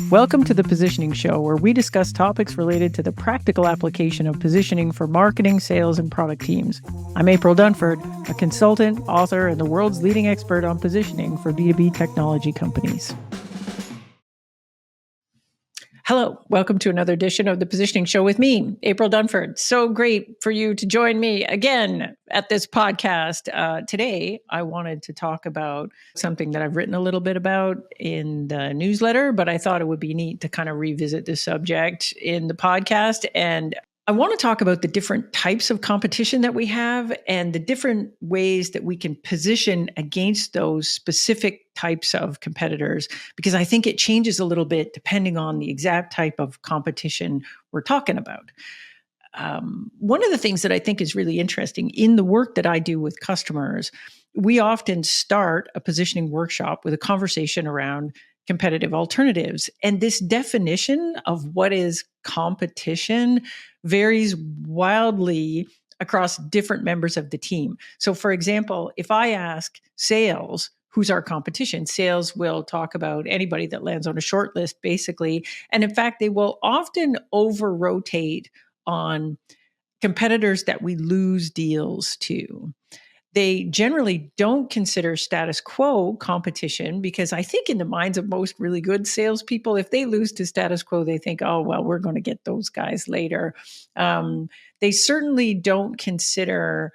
Welcome to the Positioning Show, where we discuss topics related to the practical application of positioning for marketing, sales, and product teams. I'm April Dunford, a consultant, author, and the world's leading expert on positioning for B2B technology companies. Hello, welcome to another edition of the Positioning Show with me, April Dunford. So great for you to join me again at this podcast. Today, I wanted to talk about something that I've written a little bit about in the newsletter, but I thought it would be neat to kind of revisit this subject in the podcast. And I want to talk about the different types of competition that we have and the different ways that we can position against those specific types of competitors, because I think it changes a little bit depending on the exact type of competition we're talking about. One of the things that I think is really interesting in the work that I do with customers, we often start a positioning workshop with a conversation around competitive alternatives. And this definition of what is competition varies wildly across different members of the team. So, for example, if I ask sales, who's our competition? Sales will talk about anybody that lands on a short list, basically. And in fact, they will often over-rotate on competitors that we lose deals to. They generally don't consider status quo competition because I think in the minds of most really good salespeople, if they lose to status quo, they think, oh, well, we're going to get those guys later. They certainly don't consider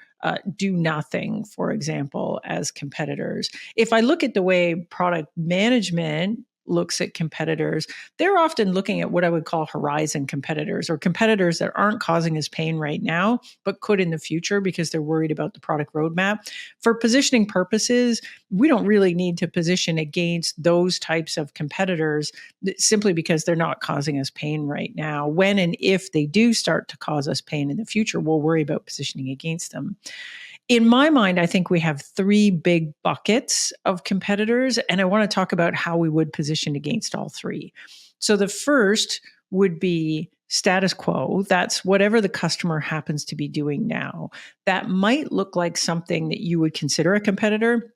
do nothing, for example, as competitors. If I look at the way product management looks at competitors, they're often looking at what I would call horizon competitors, or competitors that aren't causing us pain right now, but could in the future because they're worried about the product roadmap. For positioning purposes, we don't really need to position against those types of competitors simply because they're not causing us pain right now. When and if they do start to cause us pain in the future, we'll worry about positioning against them. In my mind, I think we have three big buckets of competitors, and I want to talk about how we would position against all three. So the first would be status quo. That's whatever the customer happens to be doing now. That might look like something that you would consider a competitor,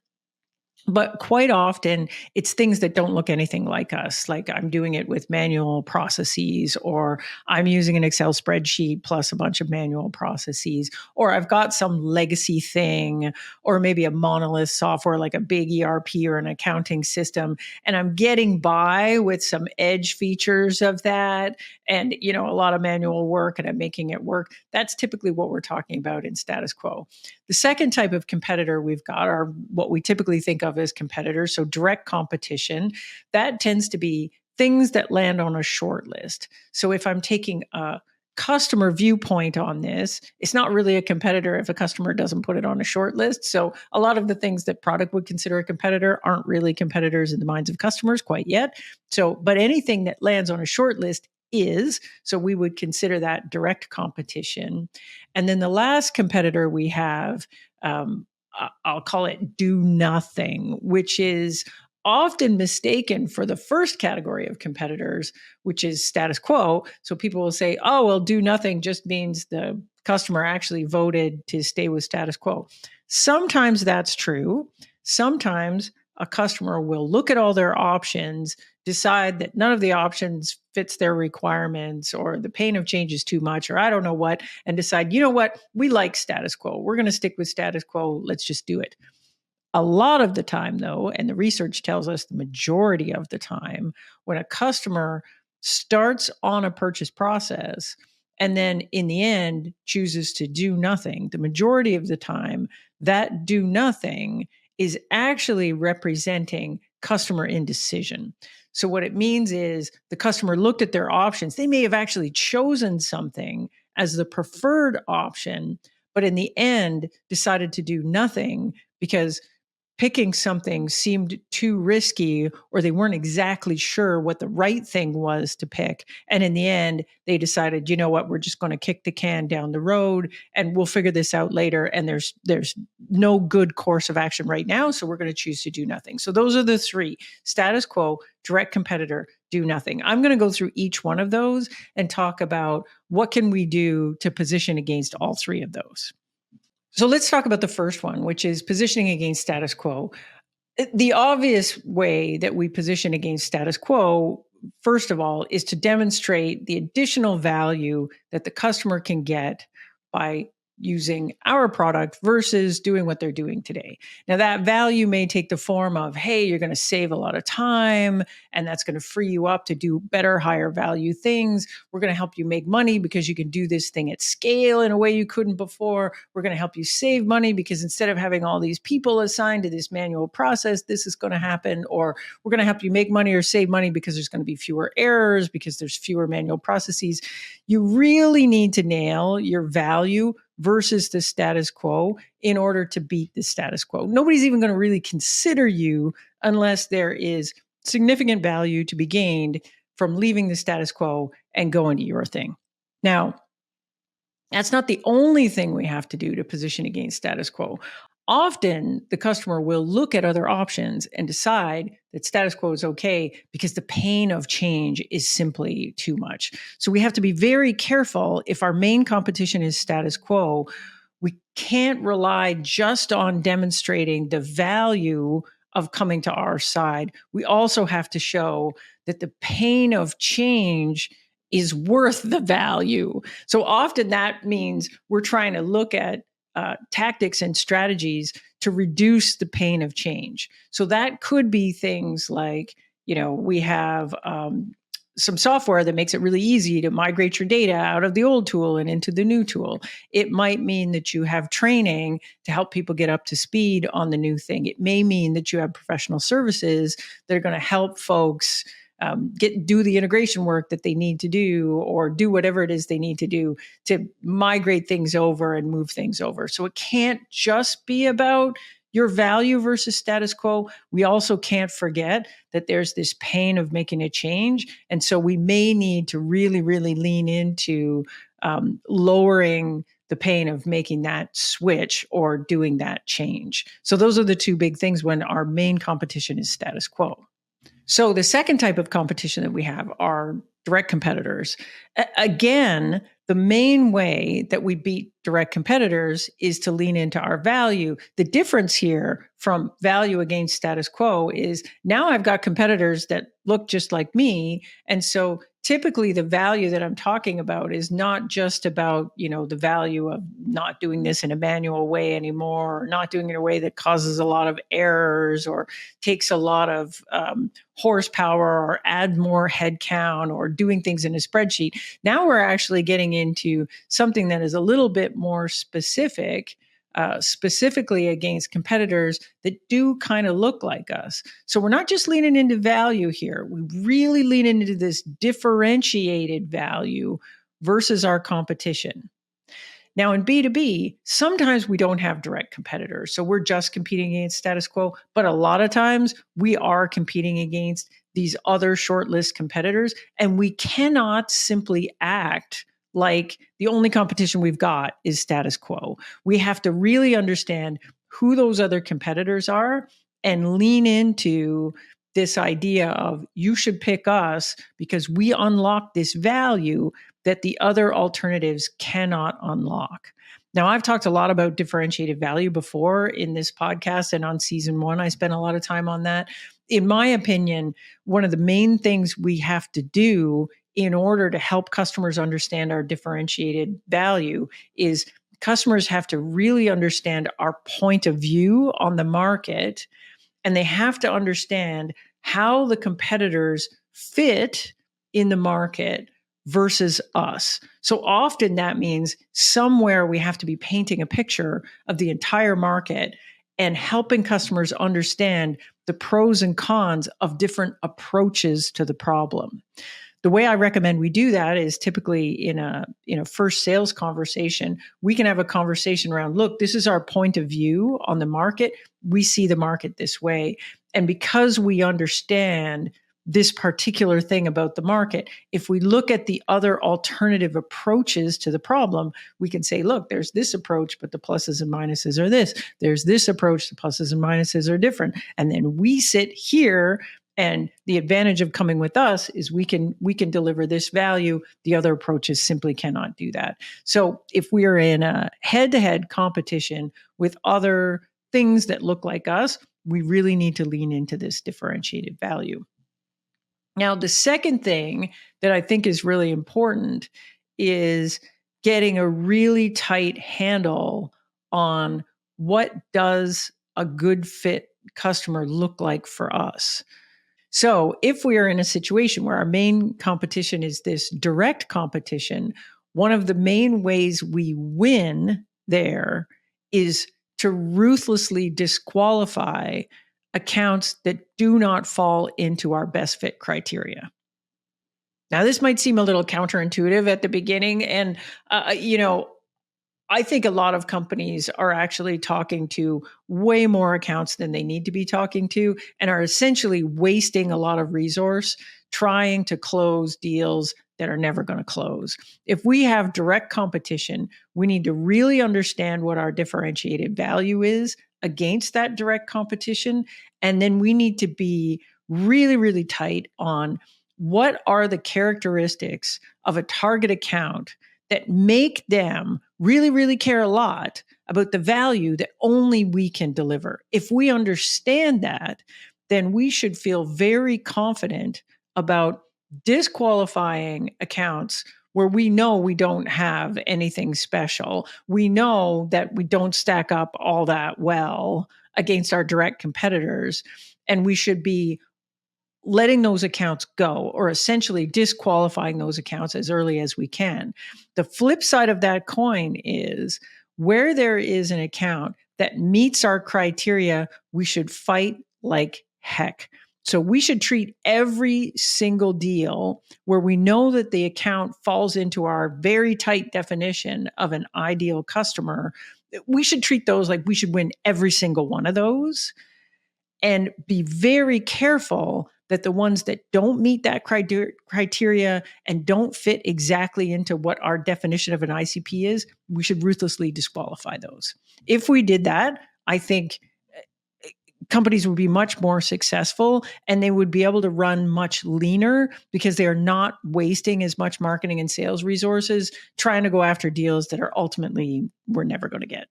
but quite often it's things that don't look anything like us. Like I'm doing it with manual processes, or I'm using an Excel spreadsheet plus a bunch of manual processes, or I've got some legacy thing, or maybe a monolith software like a big ERP or an accounting system. And I'm getting by with some edge features of that and, a lot of manual work, and I'm making it work. That's typically what we're talking about in status quo. The second type of competitor we've got are what we typically think of as competitors. So direct competition, that tends to be things that land on a short list. So if I'm taking a customer viewpoint on this, it's not really a competitor if a customer doesn't put it on a short list. So a lot of the things that product would consider a competitor aren't really competitors in the minds of customers quite yet. So, but anything that lands on a short list is, so we would consider that direct competition. And then the last competitor we have, I'll call it do nothing, which is often mistaken for the first category of competitors, which is status quo. So people will say, oh, well, do nothing just means the customer actually voted to stay with status quo. Sometimes that's true. Sometimes a customer will look at all their options, decide that none of the options fits their requirements, or the pain of change is too much, or I don't know what, and decide, you know what, we like status quo. We're going to stick with status quo. Let's just do it. A lot of the time, though, and the research tells us the majority of the time, when a customer starts on a purchase process and then in the end chooses to do nothing, the majority of the time, that do nothing is actually representing customer indecision. So what it means is the customer looked at their options. They may have actually chosen something as the preferred option, but in the end decided to do nothing because picking something seemed too risky, or they weren't exactly sure what the right thing was to pick. And in the end, they decided, you know what, we're just going to kick the can down the road and we'll figure this out later. And there's no good course of action right now. So we're going to choose to do nothing. So those are the three: status quo, direct competitor, do nothing. I'm going to go through each one of those and talk about what can we do to position against all three of those. So let's talk about the first one, which is positioning against status quo. The obvious way that we position against status quo first of all, is to demonstrate the additional value that the customer can get by using our product versus doing what they're doing today. Now, that value may take the form of, hey, you're going to save a lot of time, and that's going to free you up to do better, higher value things. We're going to help you make money because you can do this thing at scale in a way you couldn't before. We're going to help you save money because instead of having all these people assigned to this manual process, this is going to happen. Or we're going to help you make money or save money because there's going to be fewer errors, because there's fewer manual processes. You really need to nail your value versus the status quo in order to beat the status quo. Nobody's even going to really consider you unless there is significant value to be gained from leaving the status quo and going to your thing. Now, that's not the only thing we have to do to position against status quo. Often the customer will look at other options and decide that status quo is okay because the pain of change is simply too much. So we have to be very careful. If our main competition is status quo, we can't rely just on demonstrating the value of coming to our side. We also have to show that the pain of change is worth the value. So often that means we're trying to look at tactics and strategies to reduce the pain of change. So that could be things like, we have some software that makes it really easy to migrate your data out of the old tool and into the new tool. It might mean that you have training to help people get up to speed on the new thing. It may mean that you have professional services that are going to help folks do the integration work that they need to do, or do whatever it is they need to do to migrate things over and move things over. So it can't just be about your value versus status quo. We also can't forget that there's this pain of making a change. And so we may need to really, really lean into lowering the pain of making that switch or doing that change. So those are the two big things when our main competition is status quo. So the second type of competition that we have are direct competitors. Again, the main way that we beat direct competitors is to lean into our value. The difference here from value against status quo is now I've got competitors that look just like me. And so typically the value that I'm talking about is not just about, the value of not doing this in a manual way anymore, or not doing it in a way that causes a lot of errors or takes a lot of horsepower or add more headcount or doing things in a spreadsheet. Now we're actually getting into something that is a little bit more specific, specifically against competitors that do kind of look like us. So we're not just leaning into value here. We really lean into this differentiated value versus our competition. Now in B2B, sometimes we don't have direct competitors. So we're just competing against status quo, but a lot of times we are competing against these other shortlist competitors, and we cannot simply act like the only competition we've got is status quo. We have to really understand who those other competitors are and lean into this idea of you should pick us because we unlock this value that the other alternatives cannot unlock. Now, I've talked a lot about differentiated value before in this podcast, and on season 1, I spent a lot of time on that. In my opinion, one of the main things we have to do in order to help customers understand our differentiated value is customers have to really understand our point of view on the market, and they have to understand how the competitors fit in the market versus us. So often that means somewhere we have to be painting a picture of the entire market and helping customers understand the pros and cons of different approaches to the problem. The way I recommend we do that is typically in a first sales conversation. We can have a conversation around, look, this is our point of view on the market. We see the market this way. And because we understand this particular thing about the market, if we look at the other alternative approaches to the problem, we can say, look, there's this approach, but the pluses and minuses are this. There's this approach, the pluses and minuses are different. And then we sit here, and the advantage of coming with us is we can deliver this value. The other approaches simply cannot do that. So if we are in a head-to-head competition with other things that look like us, we really need to lean into this differentiated value. Now, the second thing that I think is really important is getting a really tight handle on what does a good fit customer look like for us. So, if we are in a situation where our main competition is this direct competition, one of the main ways we win there is to ruthlessly disqualify accounts that do not fall into our best fit criteria. Now, this might seem a little counterintuitive at the beginning. And, I think a lot of companies are actually talking to way more accounts than they need to be talking to and are essentially wasting a lot of resource trying to close deals that are never going to close. If we have direct competition, we need to really understand what our differentiated value is against that direct competition. And then we need to be really, really tight on what are the characteristics of a target account that make them really, really care a lot about the value that only we can deliver. If we understand that, then we should feel very confident about disqualifying accounts where we know we don't have anything special. We know that we don't stack up all that well against our direct competitors. And we should be letting those accounts go or essentially disqualifying those accounts as early as we can. The flip side of that coin is where there is an account that meets our criteria, we should fight like heck. So we should treat every single deal where we know that the account falls into our very tight definition of an ideal customer. We should treat those like we should win every single one of those and be very careful that the ones that don't meet that criteria and don't fit exactly into what our definition of an ICP is, we should ruthlessly disqualify those. If we did that, I think companies would be much more successful and they would be able to run much leaner because they are not wasting as much marketing and sales resources trying to go after deals that are ultimately we're never going to get.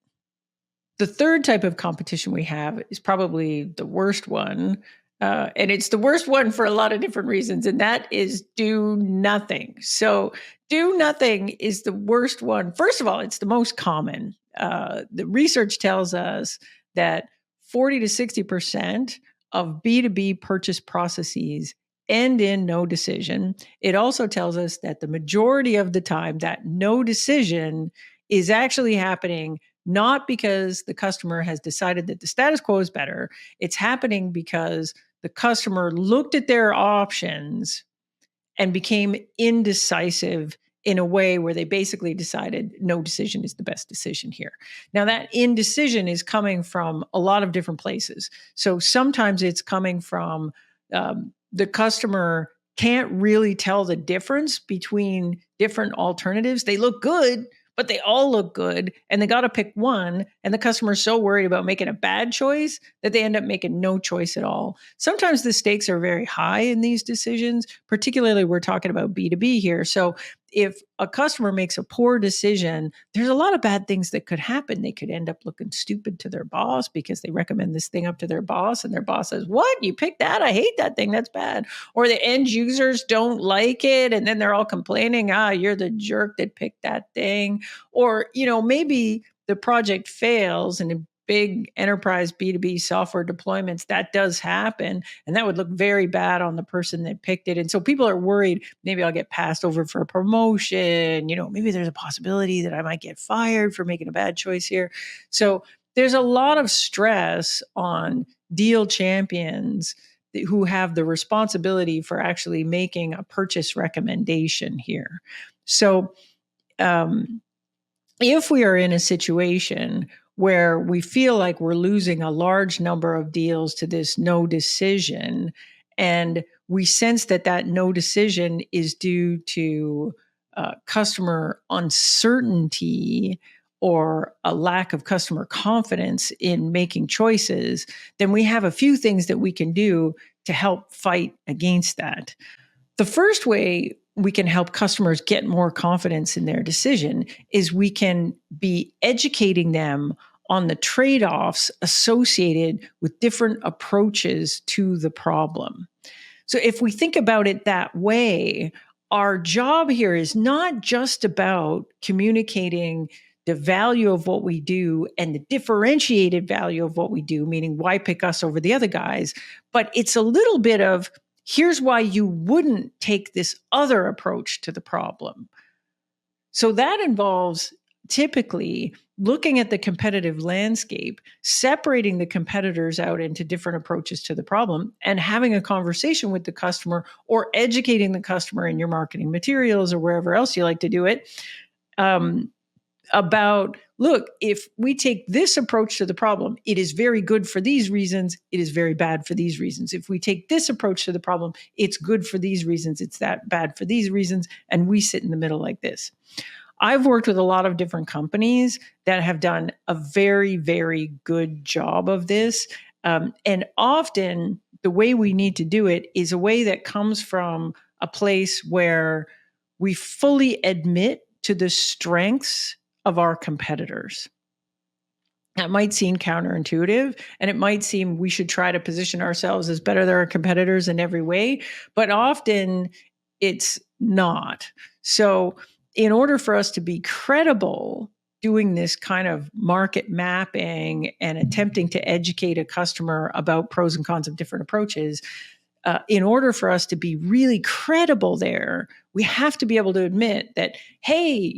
The third type of competition we have is probably the worst one. And it's the worst one for a lot of different reasons, and that is do nothing. So, do nothing is the worst one. First of all, it's the most common. The research tells us that 40 to 60% of B2B purchase processes end in no decision. It also tells us that the majority of the time, that no decision is actually happening not because the customer has decided that the status quo is better. It's happening because the customer looked at their options and became indecisive in a way where they basically decided no decision is the best decision here. Now, that indecision is coming from a lot of different places. So sometimes it's coming from the customer can't really tell the difference between different alternatives. They look good, but they all look good and they got to pick one. And the customer's so worried about making a bad choice that they end up making no choice at all. Sometimes the stakes are very high in these decisions, particularly we're talking about B2B here. So if a customer makes a poor decision, there's a lot of bad things that could happen. They could end up looking stupid to their boss because they recommend this thing up to their boss and their boss says, "What? You picked that? I hate that thing. That's bad." Or the end users don't like it and then they're all complaining, "You're the jerk that picked that thing." Or, maybe the project fails and in big enterprise B2B software deployments, that does happen. And that would look very bad on the person that picked it. And so people are worried, maybe I'll get passed over for a promotion. Maybe there's a possibility that I might get fired for making a bad choice here. So there's a lot of stress on deal champions who have the responsibility for actually making a purchase recommendation here. So, if we are in a situation where we feel like we're losing a large number of deals to this no decision, and we sense that no decision is due to customer uncertainty or a lack of customer confidence in making choices, then we have a few things that we can do to help fight against that. The first way we can help customers get more confidence in their decision is we can be educating them on the trade-offs associated with different approaches to the problem. So if we think about it that way, our job here is not just about communicating the value of what we do and the differentiated value of what we do, meaning why pick us over the other guys, but it's a little bit of here's why you wouldn't take this other approach to the problem. So that involves typically looking at the competitive landscape, separating the competitors out into different approaches to the problem, and having a conversation with the customer or educating the customer in your marketing materials or wherever else you like to do it about, look, if we take this approach to the problem, it is very good for these reasons. It is very bad for these reasons. If we take this approach to the problem, it's good for these reasons. It's that bad for these reasons. And we sit in the middle like this. I've worked with a lot of different companies that have done a very, very good job of this. And often the way we need to do it is a way that comes from a place where we fully admit to the strengths of our competitors. That might seem counterintuitive, and it might seem we should try to position ourselves as better than our competitors in every way, but often it's not. So in order for us to be credible doing this kind of market mapping and attempting to educate a customer about pros and cons of different approaches, in order for us to be really credible there, we have to be able to admit that, hey,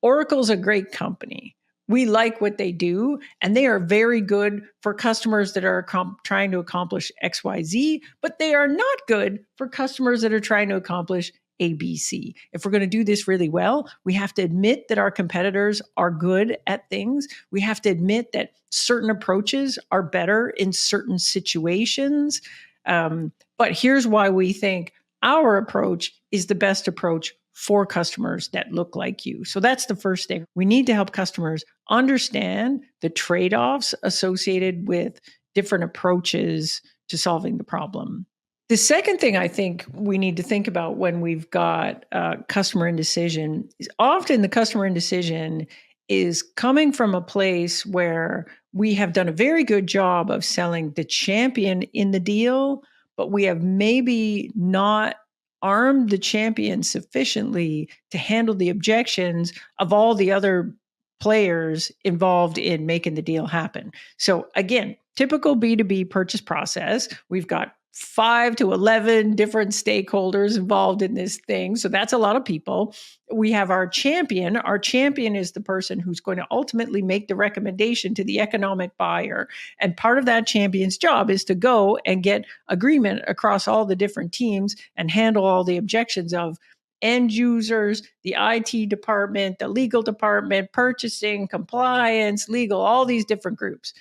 Oracle's a great company. We like what they do, and they are very good for customers that are trying to accomplish XYZ, but they are not good for customers that are trying to accomplish ABC. If we're going to do this really well, we have to admit that our competitors are good at things. We have to admit that certain approaches are better in certain situations. But here's why we think our approach is the best approach for customers that look like you. So that's the first thing. We need to help customers understand the trade-offs associated with different approaches to solving the problem. The second thing I think we need to think about when we've got customer indecision is often the customer indecision is coming from a place where we have done a very good job of selling the champion in the deal, but we have maybe not armed the champion sufficiently to handle the objections of all the other players involved in making the deal happen. So again, typical B2B purchase process, we've got 5 to 11 different stakeholders involved in this thing. So that's a lot of people. We have our champion. Our champion is the person who's going to ultimately make the recommendation to the economic buyer. And part of that champion's job is to go and get agreement across all the different teams and handle all the objections of end users, the IT department, the legal department, purchasing, compliance, legal, all these different groups.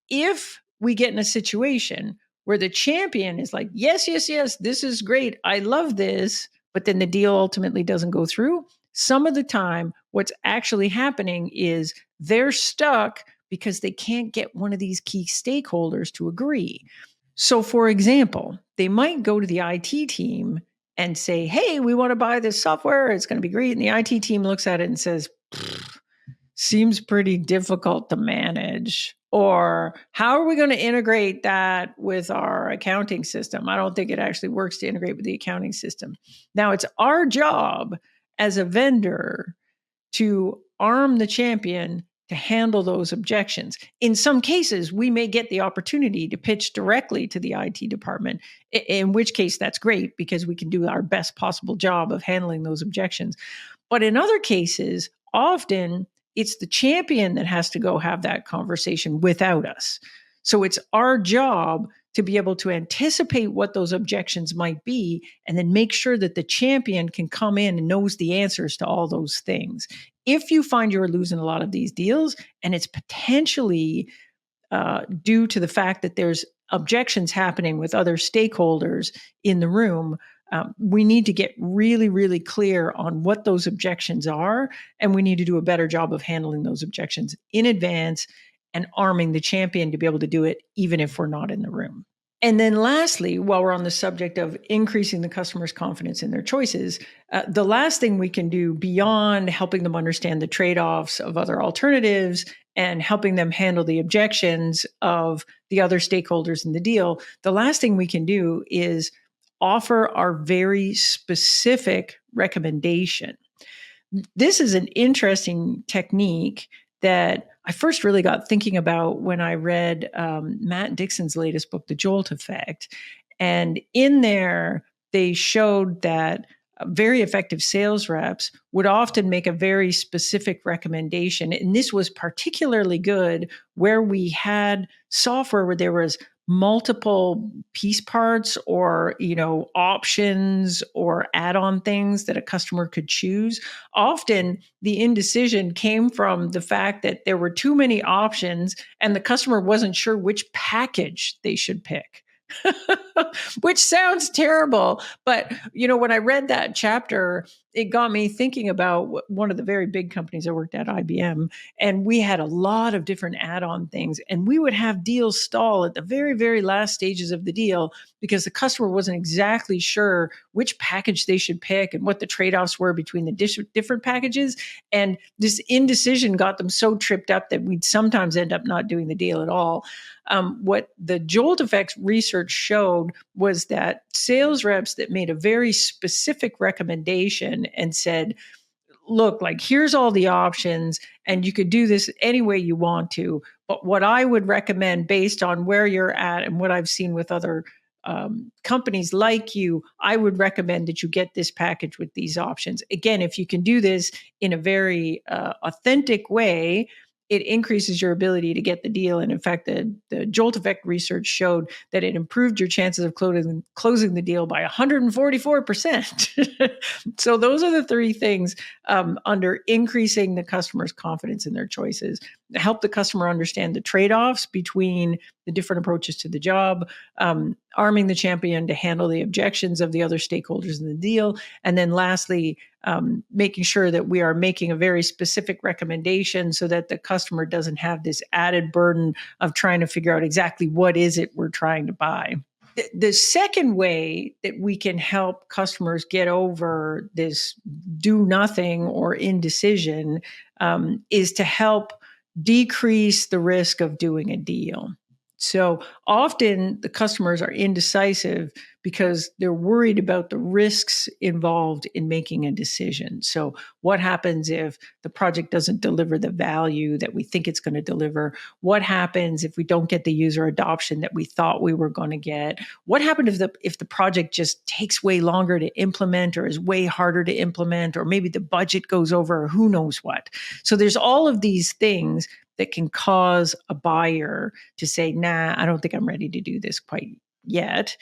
If we get in a situation where the champion is like, yes, this is great, I love this, but then the deal ultimately doesn't go through, some of the time what's actually happening is they're stuck because they can't get one of these key stakeholders to agree. So for example, they might go to the IT team and say, hey, we want to buy this software, it's going to be great. And the IT team looks at it and says, seems pretty difficult to manage. Or how are we going to integrate that with our accounting system? I don't think it actually works to integrate with the accounting system. Now, it's our job as a vendor to arm the champion to handle those objections. In some cases, we may get the opportunity to pitch directly to the IT department, in which case that's great because we can do our best possible job of handling those objections. But in other cases, often it's the champion that has to go have that conversation without us. So it's our job to be able to anticipate what those objections might be and then make sure that the champion can come in and knows the answers to all those things. If you find you're losing a lot of these deals and it's potentially due to the fact that there's objections happening with other stakeholders in the room, we need to get really, really clear on what those objections are, and we need to do a better job of handling those objections in advance and arming the champion to be able to do it even if we're not in the room. And then lastly, while we're on the subject of increasing the customer's confidence in their choices, the last thing we can do beyond helping them understand the trade-offs of other alternatives and helping them handle the objections of the other stakeholders in the deal, the last thing we can do is offer our very specific recommendation. This is an interesting technique that I first really got thinking about when I read Matt Dixon's latest book, The Jolt Effect. And in there, they showed that very effective sales reps would often make a very specific recommendation. And this was particularly good where we had software where there was multiple piece parts or options or add-on things that a customer could choose. Often the indecision came from the fact that there were too many options and the customer wasn't sure which package they should pick. Which sounds terrible. But, when I read that chapter, it got me thinking about one of the very big companies I worked at, IBM, and we had a lot of different add-on things, and we would have deals stall at the very, very last stages of the deal because the customer wasn't exactly sure which package they should pick and what the trade-offs were between the different packages. And this indecision got them so tripped up that we'd sometimes end up not doing the deal at all. What the Jolt Effect research showed was that sales reps that made a very specific recommendation and said, look, like, here's all the options, and you could do this any way you want to. But what I would recommend based on where you're at and what I've seen with other companies like you, I would recommend that you get this package with these options. Again, if you can do this in a very authentic way, it increases your ability to get the deal. And in fact, the Jolt Effect research showed that it improved your chances of closing the deal by 144%. So those are the three things under increasing the customer's confidence in their choices. Help the customer understand the trade-offs between the different approaches to the job, arming the champion to handle the objections of the other stakeholders in the deal, and then lastly, making sure that we are making a very specific recommendation so that the customer doesn't have this added burden of trying to figure out exactly what is it we're trying to buy. The second way that we can help customers get over this do nothing or indecision is to help decrease the risk of doing a deal. So often the customers are indecisive because they're worried about the risks involved in making a decision. So what happens if the project doesn't deliver the value that we think it's going to deliver? What happens if we don't get the user adoption that we thought we were going to get? What happens if the project just takes way longer to implement or is way harder to implement, or maybe the budget goes over, or who knows what? So there's all of these things that can cause a buyer to say, nah, I don't think I'm ready to do this quite yet.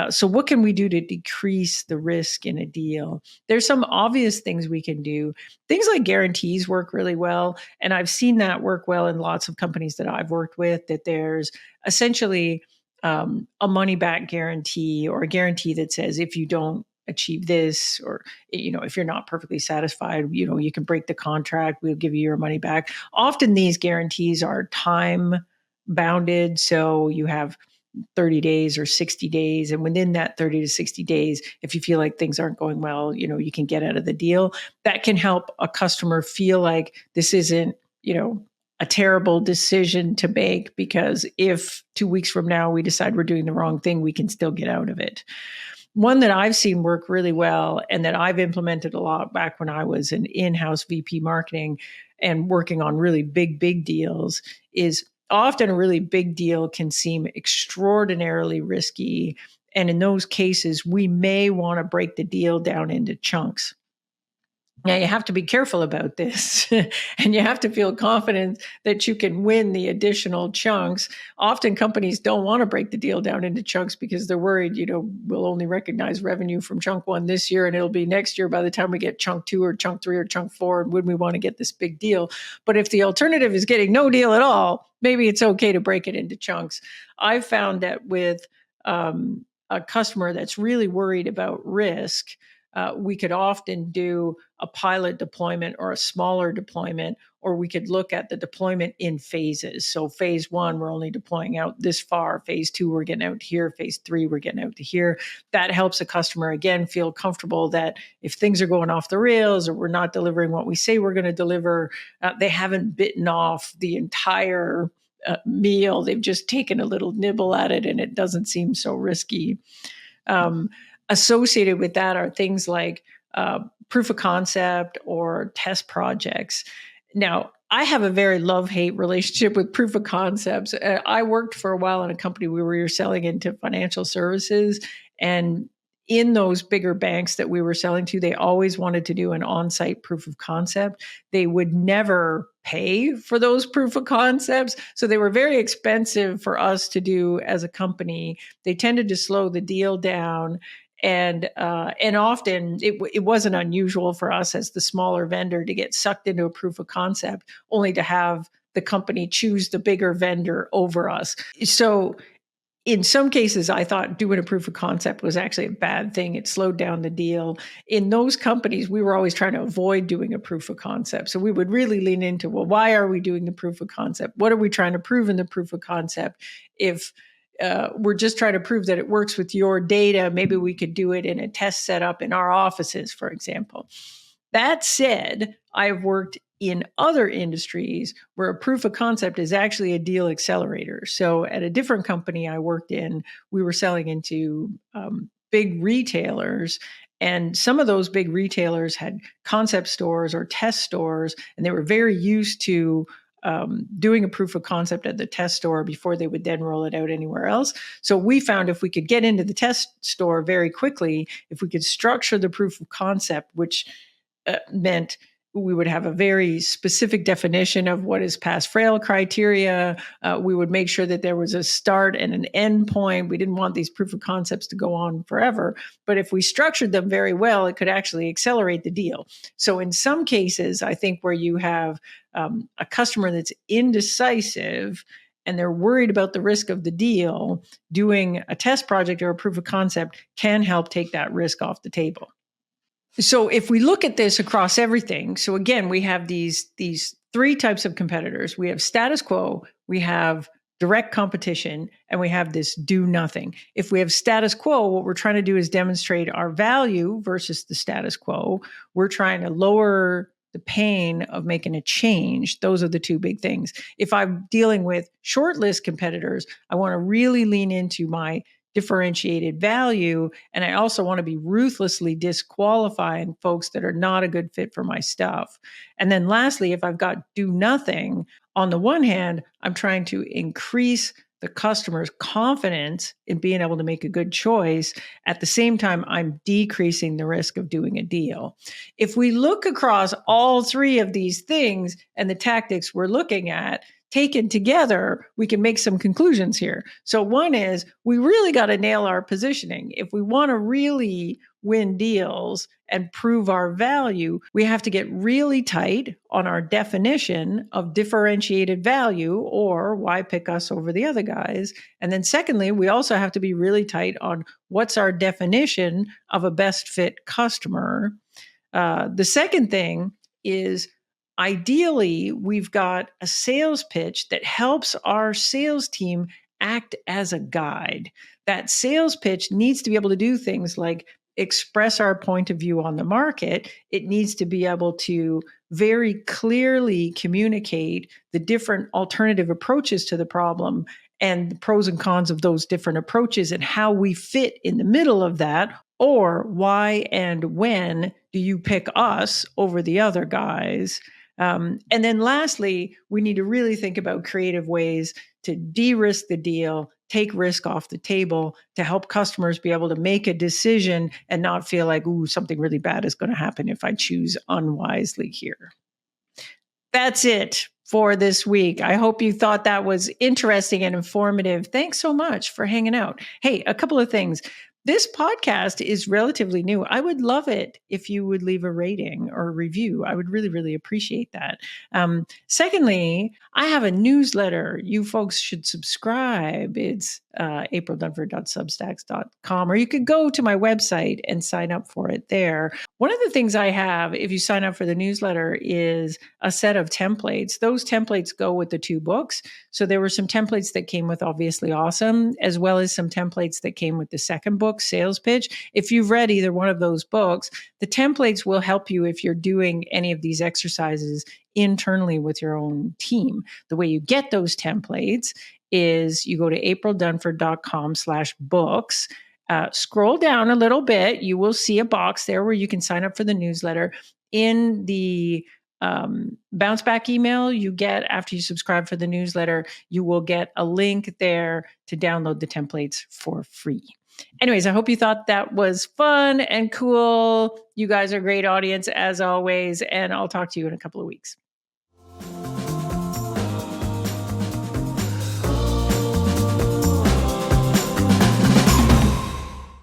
So what can we do to decrease the risk in a deal? There's some obvious things we can do. Things like guarantees work really well. And I've seen that work well in lots of companies that I've worked with, that there's essentially a money back guarantee, or a guarantee that says if you don't achieve this, or if you're not perfectly satisfied, you can break the contract, we'll give you your money back. Often these guarantees are time bounded, so you have 30 days or 60 days, and within that 30 to 60 days, if you feel like things aren't going well, you can get out of the deal. That can help a customer feel like this isn't a terrible decision to make, because if 2 weeks from now we decide we're doing the wrong thing, we can still get out of it. One that I've seen work really well and that I've implemented a lot back when I was an in-house VP marketing and working on really big deals is often a really big deal can seem extraordinarily risky. And in those cases, we may want to break the deal down into chunks. Now, you have to be careful about this, and you have to feel confident that you can win the additional chunks. Often companies don't want to break the deal down into chunks because they're worried, we'll only recognize revenue from chunk 1 this year, and it'll be next year by the time we get chunk 2 or chunk 3 or chunk 4, and when we want to get this big deal. But if the alternative is getting no deal at all, maybe it's okay to break it into chunks. I've found that with a customer that's really worried about risk, we could often do a pilot deployment or a smaller deployment, or we could look at the deployment in phases. So phase 1, we're only deploying out this far. Phase 2, we're getting out to here. Phase 3, we're getting out to here. That helps a customer, again, feel comfortable that if things are going off the rails or we're not delivering what we say we're going to deliver, they haven't bitten off the entire meal. They've just taken a little nibble at it, and it doesn't seem so risky. Associated with that are things like proof of concept or test projects. Now, I have a very love-hate relationship with proof of concepts. I worked for a while in a company where we were selling into financial services, and in those bigger banks that we were selling to, they always wanted to do an on-site proof of concept. They would never pay for those proof of concepts, so they were very expensive for us to do as a company. They tended to slow the deal down. And often it wasn't unusual for us as the smaller vendor to get sucked into a proof of concept, only to have the company choose the bigger vendor over us. So in some cases, I thought doing a proof of concept was actually a bad thing. It slowed down the deal. In those companies, we were always trying to avoid doing a proof of concept. So we would really lean into, well, why are we doing the proof of concept? What are we trying to prove in the proof of concept? If we're just trying to prove that it works with your data, maybe we could do it in a test setup in our offices, for example. That said, I've worked in other industries where a proof of concept is actually a deal accelerator. So at a different company I worked in, we were selling into big retailers. And some of those big retailers had concept stores or test stores, and they were very used to doing a proof of concept at the test store before they would then roll it out anywhere else. So we found if we could get into the test store very quickly, if we could structure the proof of concept, which meant we would have a very specific definition of what is pass-fail criteria. We would make sure that there was a start and an end point. We didn't want these proof of concepts to go on forever. But if we structured them very well, it could actually accelerate the deal. So in some cases, I think where you have a customer that's indecisive and they're worried about the risk of the deal, doing a test project or a proof of concept can help take that risk off the table. So if we look at this across everything, so again, we have these 3 types of competitors. We have status quo, we have direct competition, and we have this do nothing. If we have status quo, what we're trying to do is demonstrate our value versus the status quo. We're trying to lower the pain of making a change. Those are the 2 big things. If I'm dealing with shortlist competitors, I want to really lean into my differentiated value. And I also want to be ruthlessly disqualifying folks that are not a good fit for my stuff. And then lastly, if I've got do nothing, on the one hand, I'm trying to increase the customer's confidence in being able to make a good choice. At the same time, I'm decreasing the risk of doing a deal. If we look across all 3 of these things and the tactics we're looking at, taken together, we can make some conclusions here. So one is we really got to nail our positioning. If we want to really win deals and prove our value, we have to get really tight on our definition of differentiated value, or why pick us over the other guys. And then secondly, we also have to be really tight on what's our definition of a best fit customer. The second thing is, ideally, we've got a sales pitch that helps our sales team act as a guide. That sales pitch needs to be able to do things like express our point of view on the market. It needs to be able to very clearly communicate the different alternative approaches to the problem and the pros and cons of those different approaches and how we fit in the middle of that, or why and when do you pick us over the other guys. And then lastly, we need to really think about creative ways to de-risk the deal, take risk off the table, to help customers be able to make a decision and not feel like, ooh, something really bad is going to happen if I choose unwisely here. That's it for this week. I hope you thought that was interesting and informative. Thanks so much for hanging out. Hey, a couple of things. This podcast is relatively new. I would love it if you would leave a rating or a review. I would really, really appreciate that. Secondly, I have a newsletter. You folks should subscribe. It's aprildunford.substacks.com, or you could go to my website and sign up for it there. One of the things I have, if you sign up for the newsletter, is a set of templates. Those templates go with the 2 books. So there were some templates that came with Obviously Awesome, as well as some templates that came with the second book, Sales Pitch. If you've read either one of those books, the templates will help you if you're doing any of these exercises internally with your own team. The way you get those templates is you go to aprildunford.com/books. Scroll down a little bit. You will see a box there where you can sign up for the newsletter. In the bounce back email you get after you subscribe for the newsletter, you will get a link there to download the templates for free. Anyways, I hope you thought that was fun and cool. You guys are a great audience as always, and I'll talk to you in a couple of weeks.